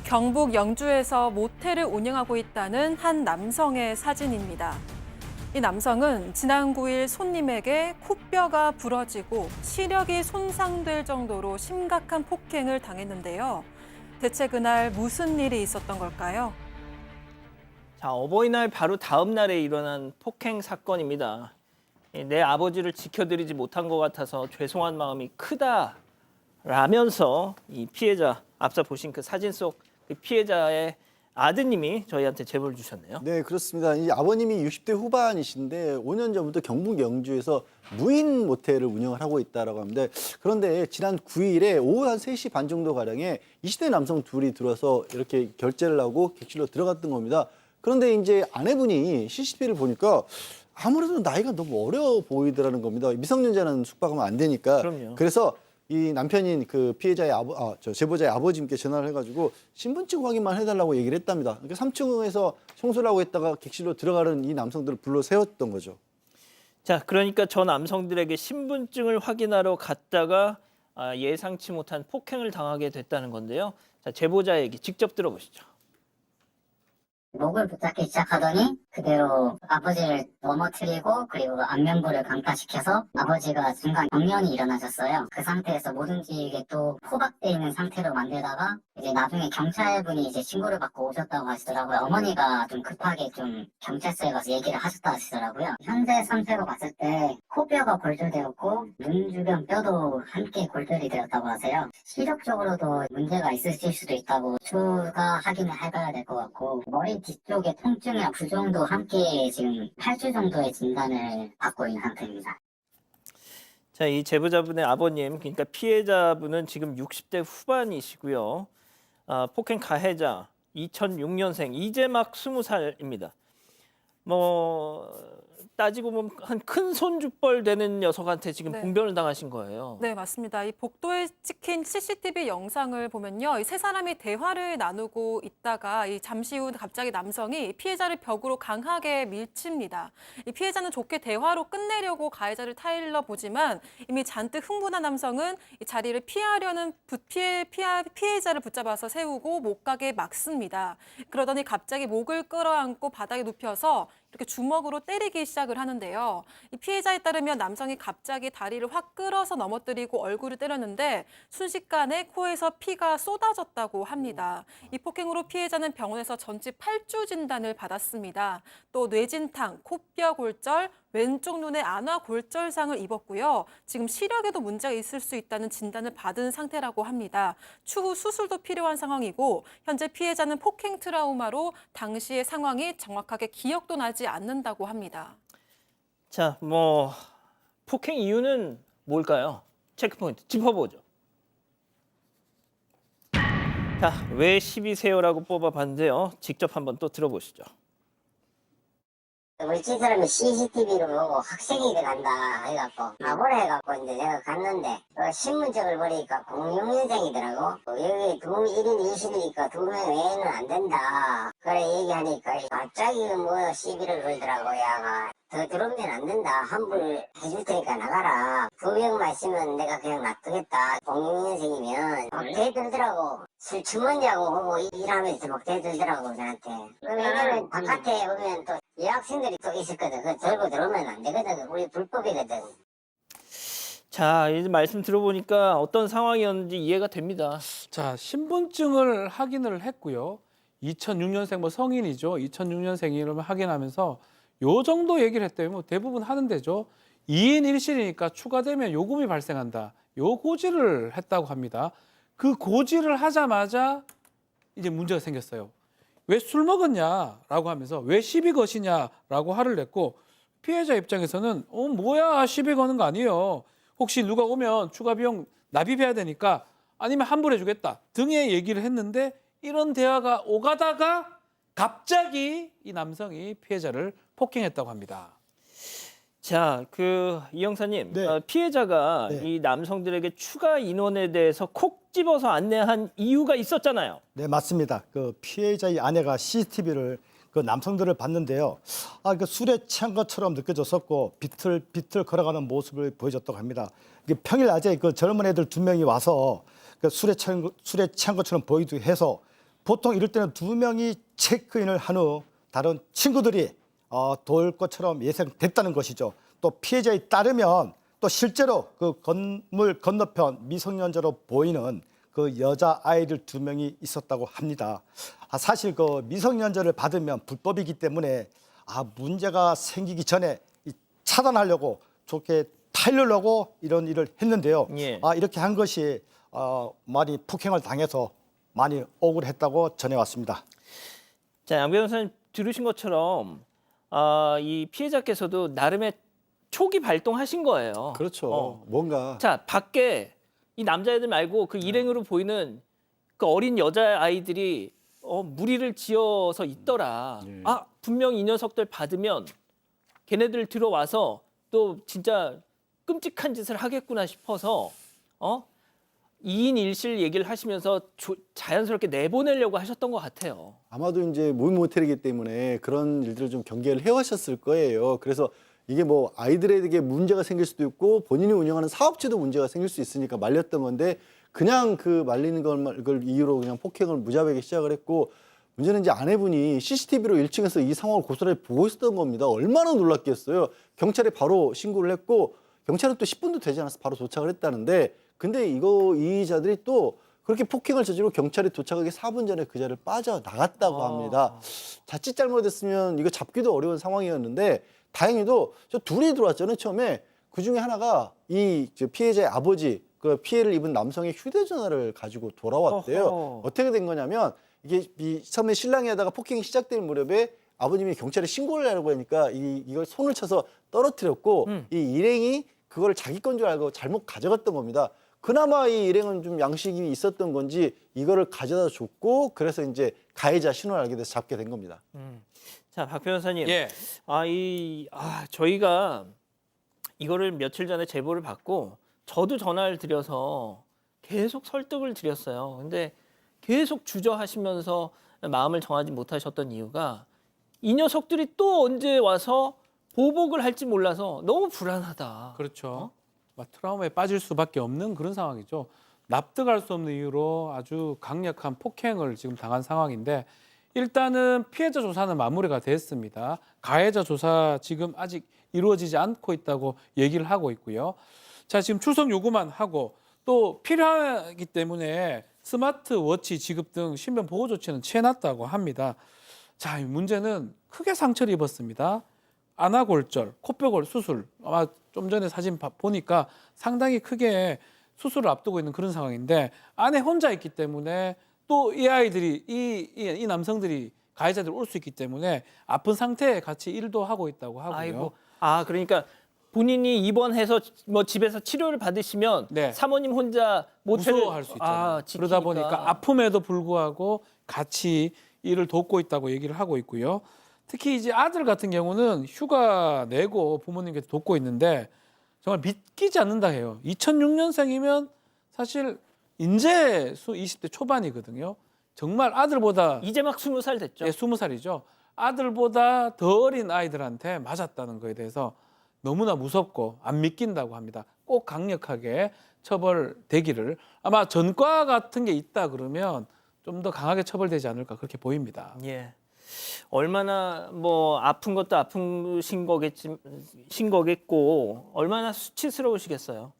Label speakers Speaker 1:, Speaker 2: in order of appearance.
Speaker 1: 경북 영주에서 모텔을 운영하고 있다는 한 남성의 사진입니다. 이 남성은 지난 9일 손님에게 코뼈가 부러지고 시력이 손상될 정도로 심각한 폭행을 당했는데요. 대체 그날 무슨 일이 있었던 걸까요?
Speaker 2: 자, 어버이날 바로 다음 날에 일어난 폭행 사건입니다. 내 아버지를 지켜드리지 못한 것 같아서 죄송한 마음이 크다라면서 이 피해자, 앞서 보신 그 사진 속 그 피해자의 아드님이 저희한테 제보를 주셨네요.
Speaker 3: 네, 그렇습니다. 이 아버님이 60대 후반이신데 5년 전부터 경북 영주에서 무인 모텔을 운영을 하고 있다라고 합니다. 그런데 지난 9일에 오후 한 3시 반 정도 가량에 20대 남성 둘이 들어서 이렇게 결제를 하고 객실로 들어갔던 겁니다. 그런데 이제 아내분이 CCTV를 보니까 아무래도 나이가 너무 어려 보이더라는 겁니다. 미성년자는 숙박하면 안 되니까.
Speaker 2: 그럼요.
Speaker 3: 그래서 이 남편인 그 피해자의 제보자의 아버지님께 전화를 해가지고 신분증 확인만 해달라고 얘기를 했답니다. 그러니까 3층에서 청소를 하고 있다가 객실로 들어가는 이 남성들을 불러 세웠던 거죠.
Speaker 2: 자, 그러니까 저 남성들에게 신분증을 확인하러 갔다가 예상치 못한 폭행을 당하게 됐다는 건데요. 자, 제보자 얘기 직접 들어보시죠.
Speaker 4: 목을 붙잡기 시작하더니 그대로 아버지를 넘어뜨리고 그리고 안면부를 강타시켜서 아버지가 순간 경련이 일어나셨어요. 그 상태에서 못 움직이게 또 포박돼 있는 상태로 만들다가 이제 나중에 경찰분이 이제 신고를 받고 오셨다고 하시더라고요. 어머니가 좀 급하게 좀 경찰서에 가서 얘기를 하셨다 하시더라고요. 현재 상태로 봤을 때 코뼈가 골절되었고 눈 주변 뼈도 함께 골절이 되었다고 하세요. 시력적으로도 문제가 있으실 수도 있다고 추가 확인을 해봐야 될 것 같고 머리 뒤쪽에 통증이나 부종도 함께 지금 8주 정도의 진단을 받고 있는 상태입니다.
Speaker 2: 자, 이 제보자분의 아버님, 그러니까 피해자분은 지금 60대 후반이시고요. 폭행 가해자 2006년생, 이제 막 20살입니다. 따지고 보면 한 큰 손주뻘 되는 녀석한테 지금
Speaker 1: 네.
Speaker 2: 봉변을 당하신 거예요.
Speaker 1: 네, 맞습니다. 이 복도에 찍힌 CCTV 영상을 보면요. 이 세 사람이 대화를 나누고 있다가 잠시 후 갑자기 남성이 피해자를 벽으로 강하게 밀칩니다. 이 피해자는 좋게 대화로 끝내려고 가해자를 타일러 보지만 이미 잔뜩 흥분한 남성은 이 자리를 피하려는 피해자를 붙잡아서 세우고 못 가게 막습니다. 그러더니 갑자기 목을 끌어안고 바닥에 눕혀서 이렇게 주먹으로 때리기 시작을 하는데요. 이 피해자에 따르면 남성이 갑자기 다리를 확 끌어서 넘어뜨리고 얼굴을 때렸는데 순식간에 코에서 피가 쏟아졌다고 합니다. 이 폭행으로 피해자는 병원에서 전치 8주 진단을 받았습니다. 또 뇌진탕, 코뼈 골절, 왼쪽 눈에 안화 골절상을 입었고요. 지금 시력에도 문제가 있을 수 있다는 진단을 받은 상태라고 합니다. 추후 수술도 필요한 상황이고 현재 피해자는 폭행 트라우마로 당시의 상황이 정확하게 기억도 나지 않는다고 합니다.
Speaker 2: 자, 폭행 이유는 뭘까요? 체크포인트 짚어보죠. 자, 왜 시비 세요라고 뽑아봤는데요. 직접 한번 또 들어보시죠.
Speaker 4: 우리 집사람이 CCTV로 보고 학생이 들어간다 해갖고 마보라 해갖고 이제 내가 갔는데 신분증을 보니까 06년생이더라고. 여기 1인 2실이니까 2명 외에는 안 된다. 그래 얘기하니까 갑자기 시비를 걸더라고. 야가 더 들어오면 안 된다. 환불 해줄 테니까 나가라. 2명만 있으면 내가 그냥 놔두겠다. 06년생이면 막 대들더라고. 술 주머니하고 보고 일하면서 막 대들더라고 저한테. 왜냐면 바깥에 오면 또 여학생들이 또 있었거든. 그거 들고 들어오면 안 되거든. 우리 불법이거든.
Speaker 2: 자, 이제 말씀 들어보니까 어떤 상황이었는지 이해가 됩니다.
Speaker 5: 자, 신분증을 확인을 했고요. 2006년생 성인이죠. 2006년생이라면 확인하면서 요 정도 얘기를 했대요. 대부분 하는 데죠. 2인 1실이니까 추가되면 요금이 발생한다. 요 고지를 했다고 합니다. 그 고지를 하자마자 이제 문제가 생겼어요. 왜 술 먹었냐라고 하면서 왜 시비 것이냐라고 화를 냈고 피해자 입장에서는 뭐야 시비 거는 거 아니에요. 혹시 누가 오면 추가 비용 납입해야 되니까 아니면 환불해 주겠다 등의 얘기를 했는데 이런 대화가 오가다가 갑자기 이 남성이 피해자를 폭행했다고 합니다.
Speaker 2: 자, 이 형사님,
Speaker 3: 네.
Speaker 2: 피해자가
Speaker 3: 네.
Speaker 2: 이 남성들에게 추가 인원에 대해서 콕 집어서 안내한 이유가 있었잖아요.
Speaker 6: 네, 맞습니다. 그 피해자의 아내가 CCTV를 그 남성들을 봤는데요. 그 술에 취한 것처럼 느껴졌었고 비틀비틀 걸어가는 모습을 보여줬다고 합니다. 이게 평일 낮에 그 젊은 애들 2명이 와서 그 술에 취한 것처럼 보이기도 해서 보통 이럴 때는 2명이 체크인을 한 후 다른 친구들이 도울 것처럼 예상됐다는 것이죠. 또 피해자에 따르면 또 실제로 그 건물 건너편 미성년자로 보이는 그 여자 아이들 2명이 있었다고 합니다. 사실 그 미성년자를 받으면 불법이기 때문에 문제가 생기기 전에 차단하려고 좋게 타이르려고 이런 일을 했는데요.
Speaker 2: 예.
Speaker 6: 이렇게 한 것이 많이 폭행을 당해서 많이 억울했다고 전해왔습니다.
Speaker 2: 자, 양 변호사님 들으신 것처럼 이 피해자께서도 나름의 촉이 발동하신 거예요.
Speaker 3: 그렇죠. 뭔가
Speaker 2: 자, 밖에 이 남자애들 말고 그 일행으로 보이는 그 어린 여자 아이들이 무리를 지어서 있더라.
Speaker 3: 예.
Speaker 2: 분명 이 녀석들 받으면 걔네들 들어와서 또 진짜 끔찍한 짓을 하겠구나 싶어서 2인 1실 얘기를 하시면서 자연스럽게 내보내려고 하셨던 것 같아요.
Speaker 3: 아마도 이제 무인 모텔이기 때문에 그런 일들을 좀 경계를 해왔었을 거예요. 그래서 이게 뭐 아이들에게 문제가 생길 수도 있고 본인이 운영하는 사업체도 문제가 생길 수 있으니까 말렸던 건데 그냥 그 말리는 걸 이유로 그냥 폭행을 무자비하게 시작을 했고 문제는 이제 아내분이 CCTV로 1층에서 이 상황을 고스란히 보고 있었던 겁니다. 얼마나 놀랐겠어요. 경찰에 바로 신고를 했고 경찰은 또 10분도 되지 않아서 바로 도착을 했다는데 근데 이 자들이 또 그렇게 폭행을 저지르고 경찰이 도착하기 4분 전에 그 자리를 빠져나갔다고 합니다. 자칫 잘못했으면 이거 잡기도 어려운 상황이었는데 다행히도 저 둘이 들어왔잖아요. 처음에 그중에 하나가 이 피해자의 아버지 그 피해를 입은 남성의 휴대전화를 가지고 돌아왔대요.
Speaker 2: 어허.
Speaker 3: 어떻게 된 거냐면 이게 처음에 신랑이 하다가 폭행이 시작될 무렵에 아버님이 경찰에 신고를 하려고 하니까 이걸 손을 쳐서 떨어뜨렸고 이 일행이 그걸 자기 건 줄 알고 잘못 가져갔던 겁니다. 그나마 이 일행은 좀 양식이 있었던 건지 이거를 가져다 줬고 그래서 이제 가해자 신원을 알게 돼서 잡게 된 겁니다.
Speaker 2: 자, 박 변호사님.
Speaker 5: 예.
Speaker 2: 저희가 이거를 며칠 전에 제보를 받고 저도 전화를 드려서 계속 설득을 드렸어요. 근데 계속 주저하시면서 마음을 정하지 못하셨던 이유가 이 녀석들이 또 언제 와서 보복을 할지 몰라서 너무 불안하다.
Speaker 5: 그렇죠. 막 트라우마에 빠질 수밖에 없는 그런 상황이죠. 납득할 수 없는 이유로 아주 강력한 폭행을 지금 당한 상황인데 일단은 피해자 조사는 마무리가 됐습니다. 가해자 조사 지금 아직 이루어지지 않고 있다고 얘기를 하고 있고요. 자, 지금 출석 요구만 하고 또 필요하기 때문에 스마트워치 지급 등 신변 보호 조치는 취해놨다고 합니다. 자, 이 문제는 크게 상처를 입었습니다. 안아골절, 코뼈골 수술. 아마 좀 전에 사진 보니까 상당히 크게 수술을 앞두고 있는 그런 상황인데 아내 혼자 있기 때문에 또 이 아이들이 이 남성들이 가해자들 올 수 있기 때문에 아픈 상태에 같이 일도 하고 있다고 하고요.
Speaker 2: 아이고. 그러니까 본인이 입원해서 뭐 집에서 치료를 받으시면
Speaker 5: 네.
Speaker 2: 사모님 혼자 모텔을
Speaker 5: 무서워할 수 있잖아요. 그러다
Speaker 2: 지키니까.
Speaker 5: 보니까 아픔에도 불구하고 같이 일을 돕고 있다고 얘기를 하고 있고요. 특히 이제 아들 같은 경우는 휴가 내고 부모님께 돕고 있는데 정말 믿기지 않는다 해요. 2006년생이면 사실 이제 20대 초반이거든요. 정말 아들보다
Speaker 2: 이제 막 20살 됐죠.
Speaker 5: 20살이죠. 아들보다 더 어린 아이들한테 맞았다는 거에 대해서 너무나 무섭고 안 믿긴다고 합니다. 꼭 강력하게 처벌되기를 아마 전과 같은 게 있다 그러면 좀 더 강하게 처벌되지 않을까 그렇게 보입니다.
Speaker 2: 예. 얼마나 뭐 아픈 것도 아프신 거겠고 얼마나 수치스러우시겠어요.